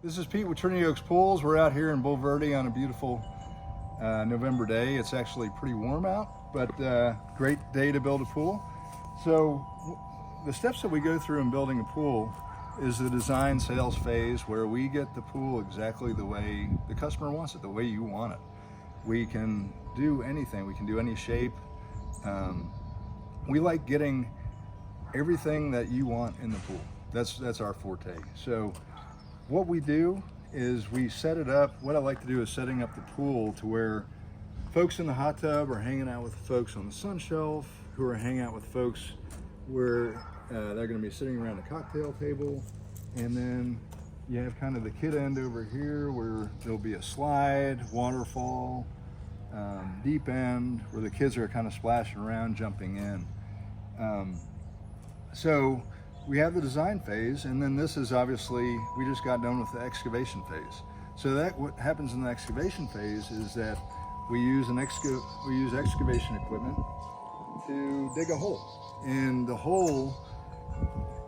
This is Pete with Trinity Oaks Pools. We're out here in Bull Verde on a beautiful November day. It's actually pretty warm out, but great day to build a pool. So the steps that we go through in building a pool is the design sales phase, where we get the pool exactly the way the customer wants it, the way you want it. We can do anything. We can do any shape. We like getting everything that you want in the pool. That's our forte. So what we do is we set it up. What I like to do is setting up the pool to where folks in the hot tub are hanging out with folks on the sun shelf, who are hanging out with folks where they're going to be sitting around a cocktail table. And then you have kind of the kid end over here where there'll be a slide, waterfall, deep end where the kids are kind of splashing around, jumping in. So we have the design phase, and then this is obviously, we just got done with the excavation phase. So that what happens in the excavation phase is that we use excavation equipment to dig a hole. And the hole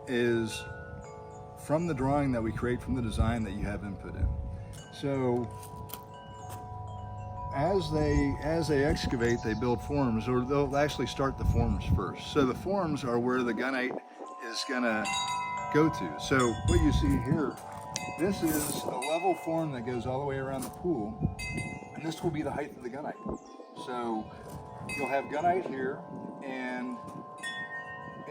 is from the drawing that we create from the design that you have input in. So as they excavate, they build forms, or they'll actually start the forms first. So the forms are where the gunite is gonna go to. So what you see here, this is a level form that goes all the way around the pool, and this will be the height of the gunite. So you'll have gunite here, and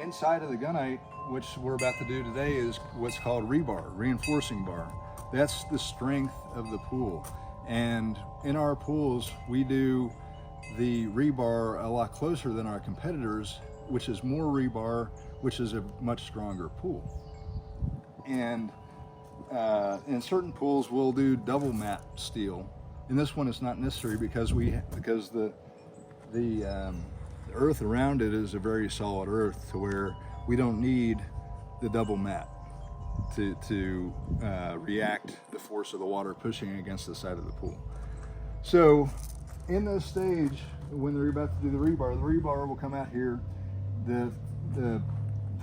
inside of the gunite, which we're about to do today, is what's called rebar, reinforcing bar. That's the strength of the pool. And in our pools, we do the rebar a lot closer than our competitors, which is more rebar, which is a much stronger pool. And in certain pools, we'll do double mat steel. In this one, it's not necessary because the earth around it is a very solid earth, to where we don't need the double mat to react the force of the water pushing against the side of the pool. So in this stage, when they're about to do the rebar will come out here. The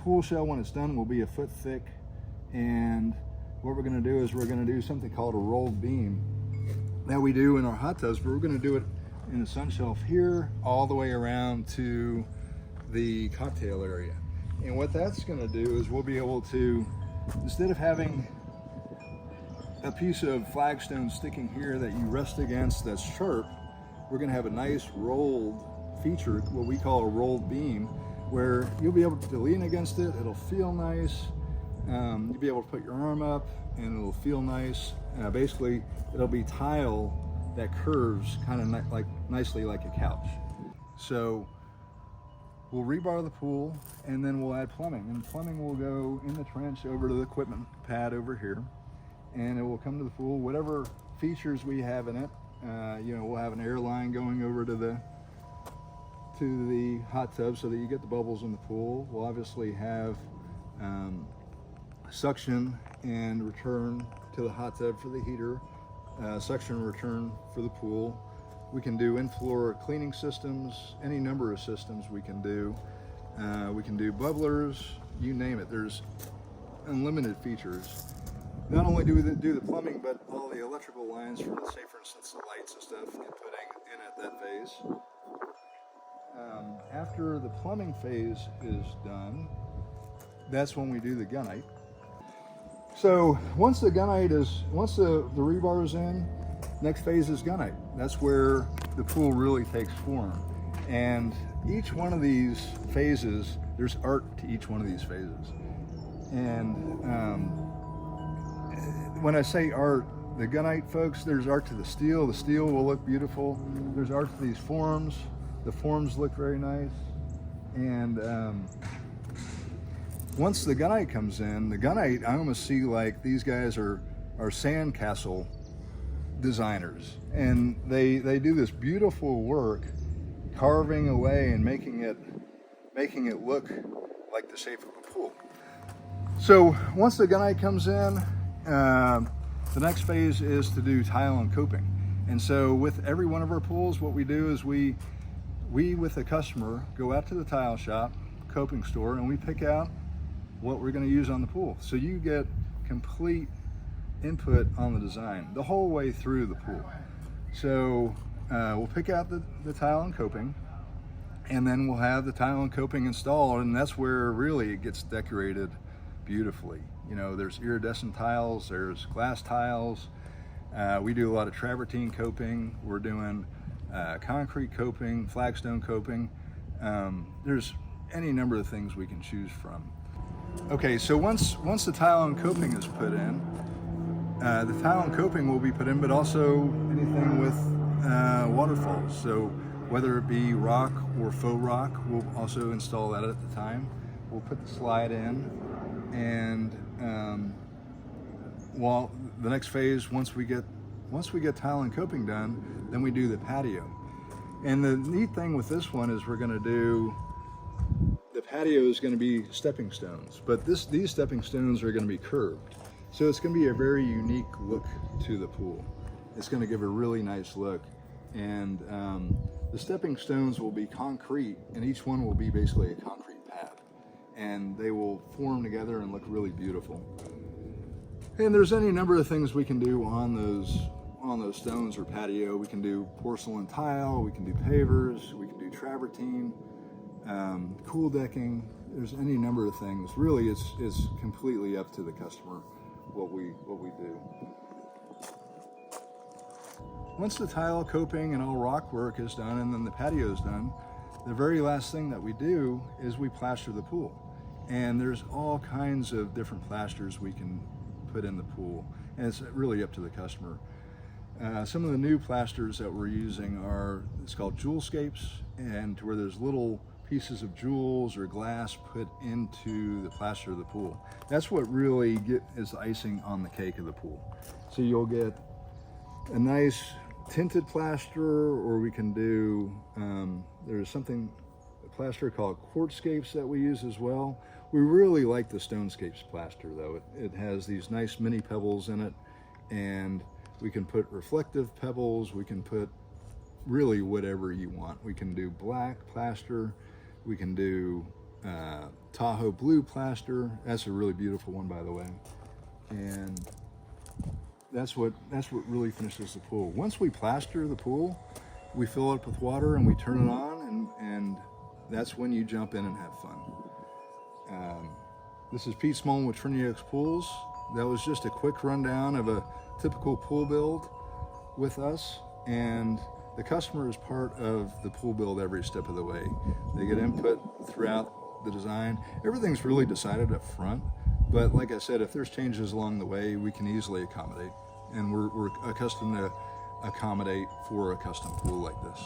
pool shell, when it's done, will be a foot thick, and what we're going to do is we're going to do something called a rolled beam that we do in our hot tubs, but we're going to do it in the sun shelf here all the way around to the cocktail area. And what that's going to do is we'll be able to, instead of having a piece of flagstone sticking here that you rest against that's sharp, we're going to have a nice rolled feature, what we call a rolled beam, where you'll be able to lean against it. It'll feel nice. You'll be able to put your arm up and it'll feel nice. Basically, it'll be tile that curves kind of nicely like a couch. So we'll rebar the pool, and then we'll add plumbing. And plumbing will go in the trench over to the equipment pad over here, and it will come to the pool. Whatever features we have in it, we'll have an air line going over to the hot tub so that you get the bubbles in the pool. We'll obviously have suction and return to the hot tub for the heater, suction and return for the pool. We can do in-floor cleaning systems, any number of systems we can do. We can do bubblers, you name it. There's unlimited features. Not only do we do the plumbing, but all the electrical lines for, say for instance, the lights and stuff get put in at that phase. After the plumbing phase is done, that's when we do the gunite. So once the rebar is in, next phase is gunite. That's where the pool really takes form. And each one of these phases, there's art to each one of these phases. And when I say art, the gunite, folks, there's art to the steel. The steel will look beautiful. There's art to these forms. The forms look very nice. And once the gunite comes in, the gunite, I almost see like these guys are sandcastle designers, and they do this beautiful work carving away and making it look like the shape of a pool. So once the gunite comes in, the next phase is to do tile and coping. And so with every one of our pools, what we do is we with the customer go out to the tile shop, coping store, and we pick out what we're going to use on the pool. So you get complete input on the design the whole way through the pool. So we'll pick out the tile and coping, and then we'll have the tile and coping installed, and that's where really it gets decorated beautifully. You know, there's iridescent tiles, there's glass tiles. We do a lot of travertine coping. We're doing concrete coping, flagstone coping. There's any number of things we can choose from. Okay, so once the tile and coping is put in, the tile and coping will be put in, but also anything with waterfalls. So whether it be rock or faux rock, we'll also install that at the time. We'll put the slide in, and well, the next phase, once we get tile and coping done, then we do the patio. And the neat thing with this one is we're going to do, the patio is going to be stepping stones, but these stepping stones are going to be curved. So it's going to be a very unique look to the pool. It's going to give a really nice look. And the stepping stones will be concrete, and each one will be basically a concrete pad. And they will form together and look really beautiful. And there's any number of things we can do on those stones or patio. We can do porcelain tile, we can do pavers, we can do travertine, cool decking. There's any number of things. Really, it's completely up to the customer what we do. Once the tile coping and all rock work is done and then the patio is done, the very last thing that we do is we plaster the pool. And there's all kinds of different plasters we can put in the pool, and it's really up to the customer. Some of the new plasters that we're using are, it's called jewelscapes, and to where there's little pieces of jewels or glass put into the plaster of the pool. That's what really is icing on the cake of the pool. So you'll get a nice tinted plaster, or we can do, there's a plaster called quartzscapes that we use as well. We really like the Stonescapes plaster though. It has these nice mini pebbles in it, and we can put reflective pebbles, we can put really whatever you want. We can do black plaster, we can do Tahoe blue plaster. That's a really beautiful one, by the way. And that's what really finishes the pool. Once we plaster the pool, we fill it up with water and we turn it on, and that's when you jump in and have fun. This is Pete Smolin with Trinity Oaks Pools. That was just a quick rundown of a typical pool build with us, and the customer is part of the pool build every step of the way. They get input throughout the design. Everything's really decided up front, but like I said, if there's changes along the way, we can easily accommodate, and we're accustomed to accommodate for a custom pool like this.